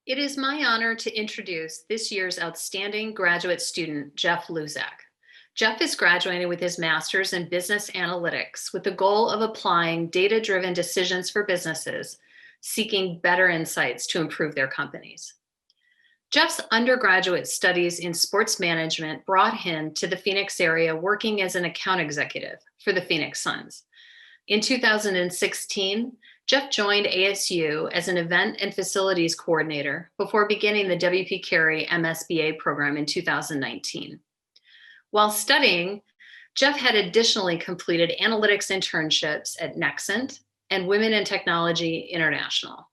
It is my honor to introduce this year's outstanding graduate student, Jeff Luczak. Jeff is graduating with his master's in business analytics with the goal of applying data-driven decisions for businesses seeking better insights to improve their companies. Jeff's undergraduate studies in sports management brought him to the Phoenix area working as an account executive for the Phoenix Suns. In 2016, Jeff joined ASU as an event and facilities coordinator before beginning the WP Carey MSBA program in 2019. While studying, Jeff had additionally completed analytics internships at Nexent and Women in Technology International.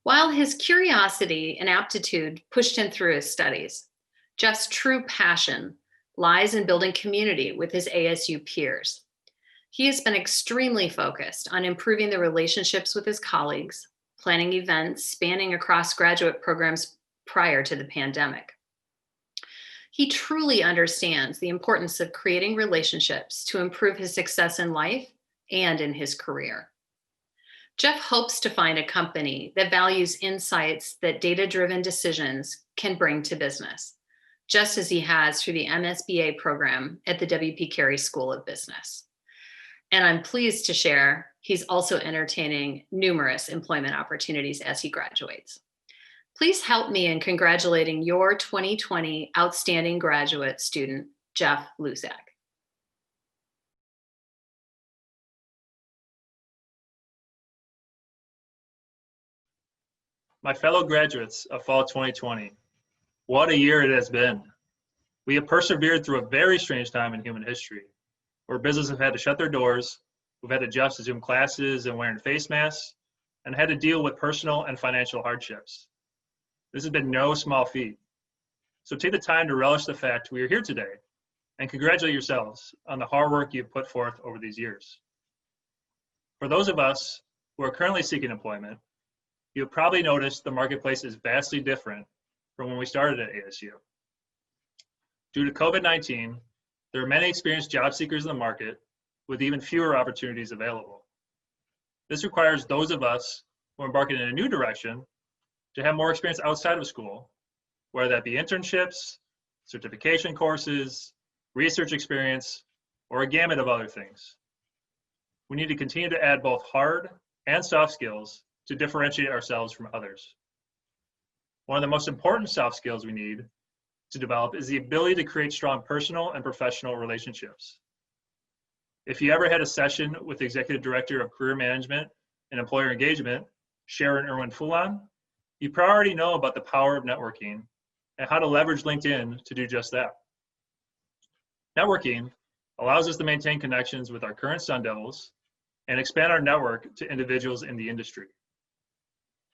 While his curiosity and aptitude pushed him through his studies, Jeff's true passion lies in building community with his ASU peers. He has been extremely focused on improving the relationships with his colleagues, planning events spanning across graduate programs prior to the pandemic. He truly understands the importance of creating relationships to improve his success in life and in his career. Jeff hopes to find a company that values insights that data-driven decisions can bring to business, just as he has through the MSBA program at the WP Carey School of Business. And I'm pleased to share he's also entertaining numerous employment opportunities as he graduates. Please help me in congratulating your 2020 outstanding graduate student, Jeff Luczak. My fellow graduates of fall 2020, what a year it has been. We have persevered through a very strange time in human history, where businesses have had to shut their doors, we've had to adjust to Zoom classes and wearing face masks, and had to deal with personal and financial hardships. This has been no small feat. So take the time to relish the fact we are here today and congratulate yourselves on the hard work you've put forth over these years. For those of us who are currently seeking employment, you have probably noticed the marketplace is vastly different from when we started at ASU. Due to COVID-19, there are many experienced job seekers in the market with even fewer opportunities available. This requires those of us who are embarking in a new direction to have more experience outside of school, whether that be internships, certification courses, research experience, or a gamut of other things. We need to continue to add both hard and soft skills to differentiate ourselves from others. One of the most important soft skills we need to develop is the ability to create strong personal and professional relationships. If you ever had a session with the Executive Director of Career Management and Employer Engagement, Sharon Irwin-Fulon, you probably already know about the power of networking and how to leverage LinkedIn to do just that. Networking allows us to maintain connections with our current Sun Devils and expand our network to individuals in the industry.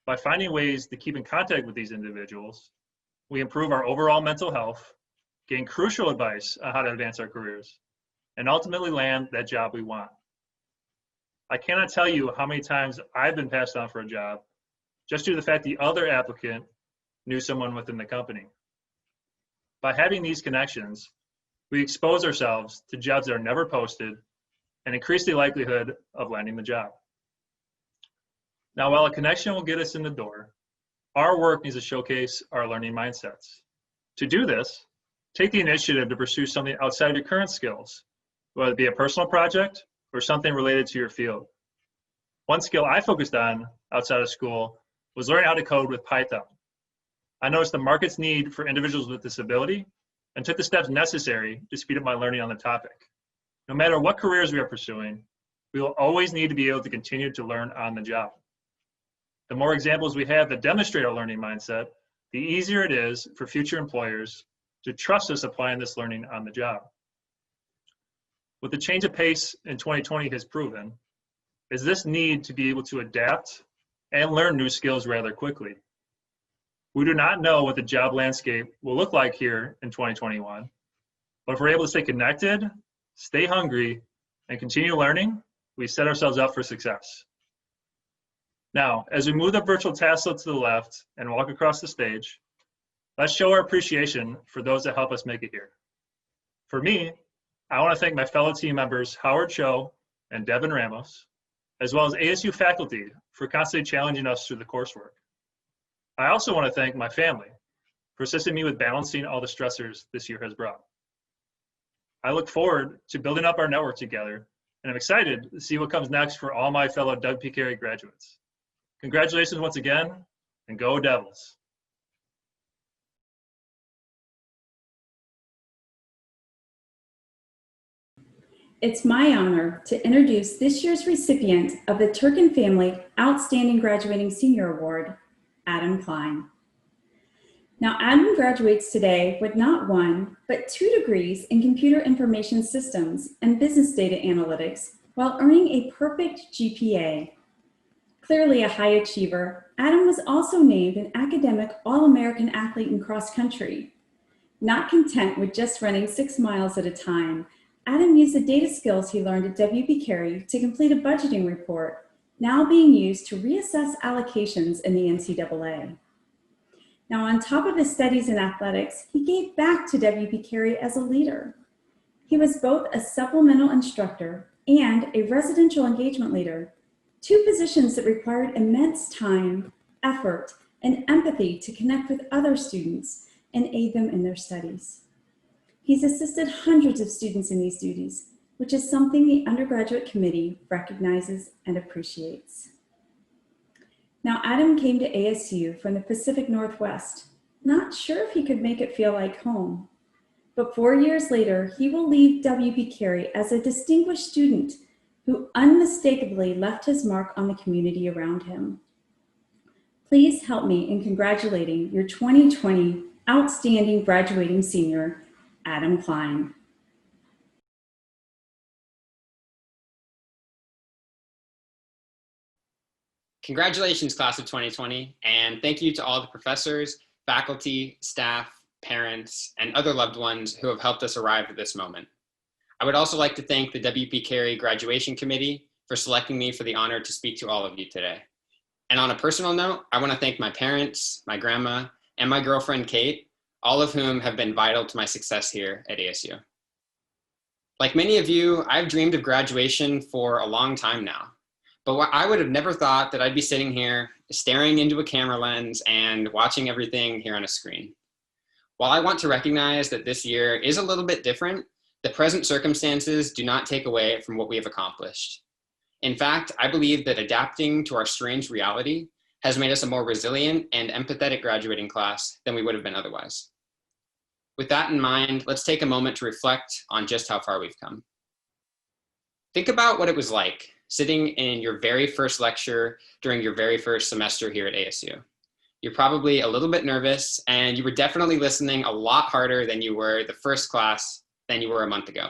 By finding ways to keep in contact with these individuals, we improve our overall mental health, gain crucial advice on how to advance our careers, and ultimately land that job we want. I cannot tell you how many times I've been passed on for a job just due to the fact the other applicant knew someone within the company. By having these connections, we expose ourselves to jobs that are never posted and increase the likelihood of landing the job. Now, while a connection will get us in the door, our work needs to showcase our learning mindsets. To do this, take the initiative to pursue something outside of your current skills, whether it be a personal project or something related to your field. One skill I focused on outside of school was learning how to code with Python. I noticed the market's need for individuals with disability and took the steps necessary to speed up my learning on the topic. No matter what careers we are pursuing, we will always need to be able to continue to learn on the job. The more examples we have that demonstrate our learning mindset, the easier it is for future employers to trust us applying this learning on the job. What the change of pace in 2020 has proven is this need to be able to adapt and learn new skills rather quickly. We do not know what the job landscape will look like here in 2021, but if we're able to stay connected, stay hungry, and continue learning, we set ourselves up for success. Now, as we move the virtual tassel to the left and walk across the stage, let's show our appreciation for those that help us make it here. For me, I want to thank my fellow team members, Howard Cho and Devin Ramos, as well as ASU faculty for constantly challenging us through the coursework. I also want to thank my family for assisting me with balancing all the stressors this year has brought. I look forward to building up our network together, and I'm excited to see what comes next for all my fellow Doug P. Carey graduates. Congratulations once again, and go Devils. It's my honor to introduce this year's recipient of the Turken Family Outstanding Graduating Senior Award, Adam Klein. Now, Adam graduates today with not one, but 2 degrees in computer information systems and business data analytics while earning a perfect GPA. Clearly a high achiever, Adam was also named an academic All-American athlete in cross country. Not content with just running 6 miles at a time, Adam used the data skills he learned at WP Carey to complete a budgeting report, now being used to reassess allocations in the NCAA. Now, on top of his studies in athletics, he gave back to WP Carey as a leader. He was both a supplemental instructor and a residential engagement leader, 2 positions that required immense time, effort, and empathy to connect with other students and aid them in their studies. He's assisted hundreds of students in these duties, which is something the undergraduate committee recognizes and appreciates. Now, Adam came to ASU from the Pacific Northwest, not sure if he could make it feel like home. But 4 years later, he will leave WP Carey as a distinguished student who unmistakably left his mark on the community around him. Please help me in congratulating your 2020 Outstanding Graduating Senior, Adam Klein. Congratulations, class of 2020, and thank you to all the professors, faculty, staff, parents, and other loved ones who have helped us arrive at this moment. I would also like to thank the WP Carey Graduation Committee for selecting me for the honor to speak to all of you today. And on a personal note, I want to thank my parents, my grandma, and my girlfriend, Kate, all of whom have been vital to my success here at ASU. Like many of you, I've dreamed of graduation for a long time now, but I would have never thought that I'd be sitting here staring into a camera lens and watching everything here on a screen. While I want to recognize that this year is a little bit different, the present circumstances do not take away from what we have accomplished. In fact, I believe that adapting to our strange reality has made us a more resilient and empathetic graduating class than we would have been otherwise. With that in mind, let's take a moment to reflect on just how far we've come. Think about what it was like sitting in your very first lecture during your very first semester here at ASU. You're probably a little bit nervous, and you were definitely listening a lot harder than you were the first class than you were a month ago.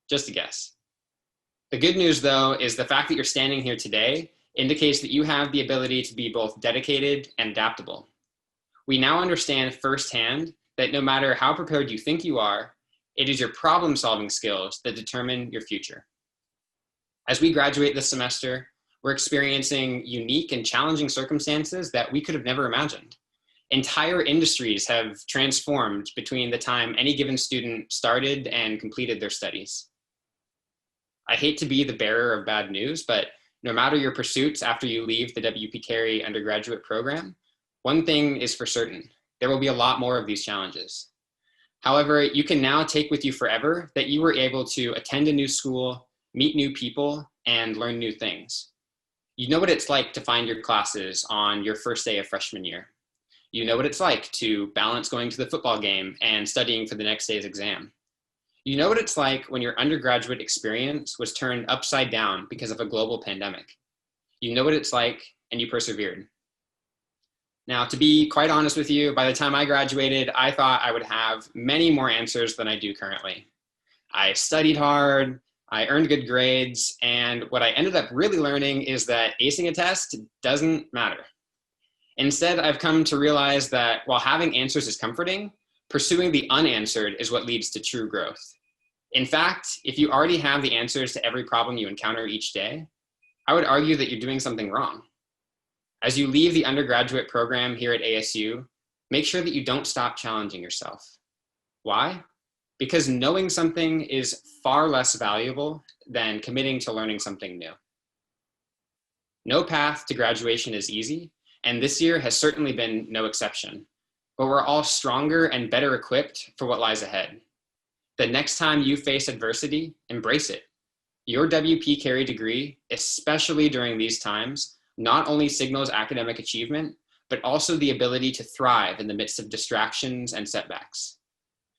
Just a guess. The good news, though, is the fact that you're standing here today indicates that you have the ability to be both dedicated and adaptable. We now understand firsthand that no matter how prepared you think you are, it is your problem-solving skills that determine your future. As we graduate this semester, we're experiencing unique and challenging circumstances that we could have never imagined. Entire industries have transformed between the time any given student started and completed their studies. I hate to be the bearer of bad news, but no matter your pursuits after you leave the WP Carey undergraduate program, one thing is for certain: there will be a lot more of these challenges. However, you can now take with you forever that you were able to attend a new school, meet new people, and learn new things. You know what it's like to find your classes on your first day of freshman year. You know what it's like to balance going to the football game and studying for the next day's exam. You know what it's like when your undergraduate experience was turned upside down because of a global pandemic. You know what it's like, and you persevered. Now, to be quite honest with you, by the time I graduated, I thought I would have many more answers than I do currently. I studied hard, I earned good grades, and what I ended up really learning is that acing a test doesn't matter. Instead, I've come to realize that while having answers is comforting, pursuing the unanswered is what leads to true growth. In fact, if you already have the answers to every problem you encounter each day, I would argue that you're doing something wrong. As you leave the undergraduate program here at ASU, make sure that you don't stop challenging yourself. Why? Because knowing something is far less valuable than committing to learning something new. No path to graduation is easy, and this year has certainly been no exception. But we're all stronger and better equipped for what lies ahead. The next time you face adversity, embrace it. Your WP Carey degree, especially during these times, not only signals academic achievement, but also the ability to thrive in the midst of distractions and setbacks.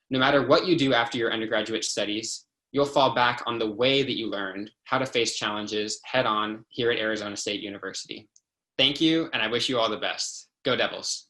No matter what you do after your undergraduate studies, you'll fall back on the way that you learned how to face challenges head on here at Arizona State University. Thank you, and I wish you all the best. Go Devils.